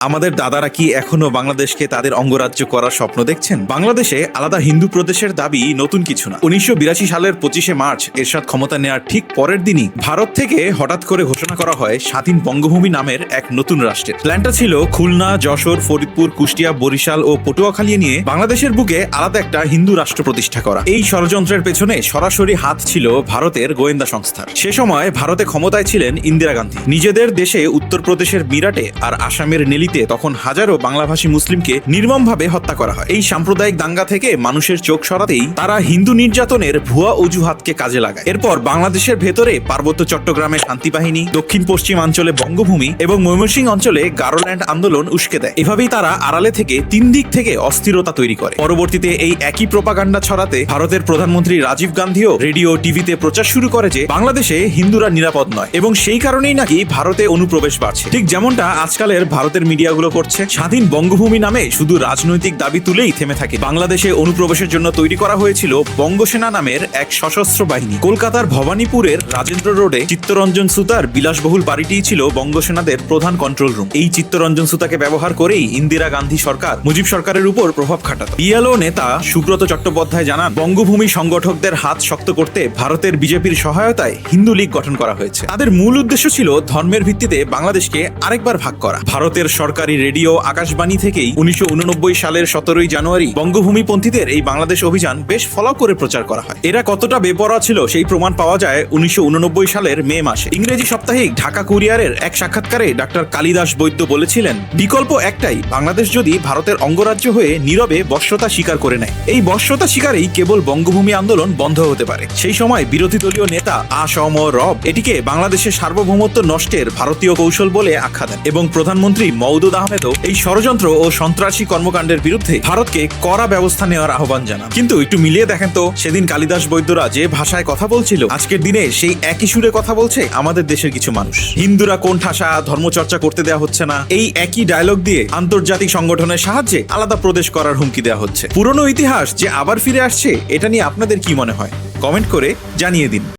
আমাদের দাদারা কি এখনো বাংলাদেশকে তাদের অঙ্গরাজ্য করার স্বপ্ন দেখছেন? বাংলাদেশে আলাদা হিন্দু প্রদেশের দাবি নতুন কিছু না। 1982 সালের 25শে মার্চ এরশাদ ক্ষমতা নেওয়ার ঠিক পরের দিনই ভারত থেকে হঠাৎ করে ঘোষণা করা হয় স্বাধীন বঙ্গভূমি নামের এক নতুন রাষ্ট্রের। প্ল্যানটা ছিল খুলনা, যশোর, ফরিদপুর, কুষ্টিয়া, বরিশাল ও পটুয়াখালী নিয়ে বাংলাদেশের বুকে আলাদা একটা হিন্দু রাষ্ট্র প্রতিষ্ঠা করা। এই ষড়যন্ত্রের পেছনে সরাসরি হাত ছিল ভারতের গোয়েন্দা সংস্থার। সে সময় ভারতে ক্ষমতায় ছিলেন ইন্দিরা গান্ধী। নিজেদের দেশে উত্তরপ্রদেশের মিরাটে আর আসামের নেলিতে তখন হাজারো বাংলাভাষী মুসলিমকে নির্মমভাবে হত্যা করা হয়। এই সাম্প্রদায়িক দাঙ্গা থেকে মানুষের চোখ সরাতেই তারা হিন্দু নির্যাতনের ভুয়া অজুহাতকে কাজে লাগায়। এরপর বাংলাদেশের ভেতরে পার্বত্য চট্টগ্রামে শান্তি বাহিনী, দক্ষিণ পশ্চিমাঞ্চলে বঙ্গভূমি এবং ময়মনসিংহ অঞ্চলে গারোল্যান্ড আন্দোলন উস্কে দেয়। এভাবেই তারা আড়ালে থেকে তিন দিক থেকে অস্থিরতা তৈরি করে। পরবর্তীতে এই একই প্রোপাগান্ডা ছড়াতে ভারতের প্রধানমন্ত্রী রাজীব গান্ধীও রেডিও, টিভিতে প্রচার শুরু করে যে বাংলাদেশে হিন্দুরা নিরাপদ নয় এবং সেই কারণেই নাকি ভারতে অনুপ্রবেশ বাড়ছে। ঠিক যেমনটা আজকালের ভারতের মিডিয়াগুলো করছে। স্বাধীন বঙ্গভূমি নামে শুধু রাজনৈতিক দাবি তুলেই থেমে থাকে। বাংলাদেশে অনুপ্রবেশের জন্য তৈরি করা হয়েছিল বঙ্গসেনা নামের এক সশস্ত্র বাহিনী। কলকাতার ভবানীপুরের রাজেন্দ্র রোডে চিত্তরঞ্জন সুতার বিলাসবহুল বাড়িটিই ছিল বঙ্গসেনাদের প্রধান কন্ট্রোল রুম। এই চিত্তরঞ্জন সুতাকে ব্যবহার করেই ইন্দিরা গান্ধী সরকার মুজিব সরকারের উপর প্রভাব খাটাত। বিএলও নেতা সুব্রত চট্টোপাধ্যায় জানান, বঙ্গভূমি সংগঠকদের হাত শক্ত করতে ভারতের বিজেপির সহায়তায় হিন্দু লীগ গঠন করা হয়েছে। তাদের মূল উদ্দেশ্য ছিল ধর্মের ভিত্তিতে বাংলাদেশকে আরেকবার ভাগ করা। ভারতের সরকারি রেডিও আকাশবাণী থেকেই 1989 সালের 17 জানুয়ারি বঙ্গভূমিপন্থীদের এই বাংলাদেশ অভিযান বেশ ফলো করে প্রচার করা হয়। এরা কতটা বেপরোয়া ছিল সেই প্রমাণ পাওয়া যায় 1989 সালের মে মাসে। ইংরেজি সাপ্তাহিক ঢাকা কুরিয়ারের এক সাক্ষাৎকারে ডাক্তার কালিদাস বৈদ্য বলেছিলেন, বিকল্প একটাই, বাংলাদেশ যদি ভারতের অঙ্গরাজ্য হয়ে নীরবে বশ্যতা স্বীকার করে নেয়। এই বশ্যতা স্বীকারেই কেবল বঙ্গভূমি আন্দোলন বন্ধ হতে পারে। সেই সময় বিরোধী দলীয় নেতা আসম রব এটিকে বাংলাদেশের সার্বভৌমত্ব নষ্টের ভারতীয় কৌশল বলে আখ্যা দেন এবং প্রধানমন্ত্রী মওদুদ আহমেদও এই ষড়যন্ত্র ও সন্ত্রাসী কর্মকাণ্ডের বিরুদ্ধে ভারতকে কড়া ব্যবস্থা নেওয়ার আহ্বান জানান। কিন্তু একটু মিলিয়ে দেখেন তো, সেদিন কালিদাস বৈদ্যরা যে ভাষায় কথা বলছিল, আজকের দিনে সেই একই সুরে কথা বলছে আমাদের দেশের কিছু মানুষ। হিন্দুরা কোন ঠাসা, ধর্মচর্চা করতে দেওয়া হচ্ছে না, এই একই ডায়লগ দিয়ে আন্তর্জাতিক সংগঠনের সাহায্যে আলাদা প্রদেশ করার হুমকি দেওয়া হচ্ছে। পুরনো ইতিহাস যে আবার ফিরে আসছে, এটা নিয়ে আপনাদের কি মনে হয়? কমেন্ট করে জানিয়ে দিন।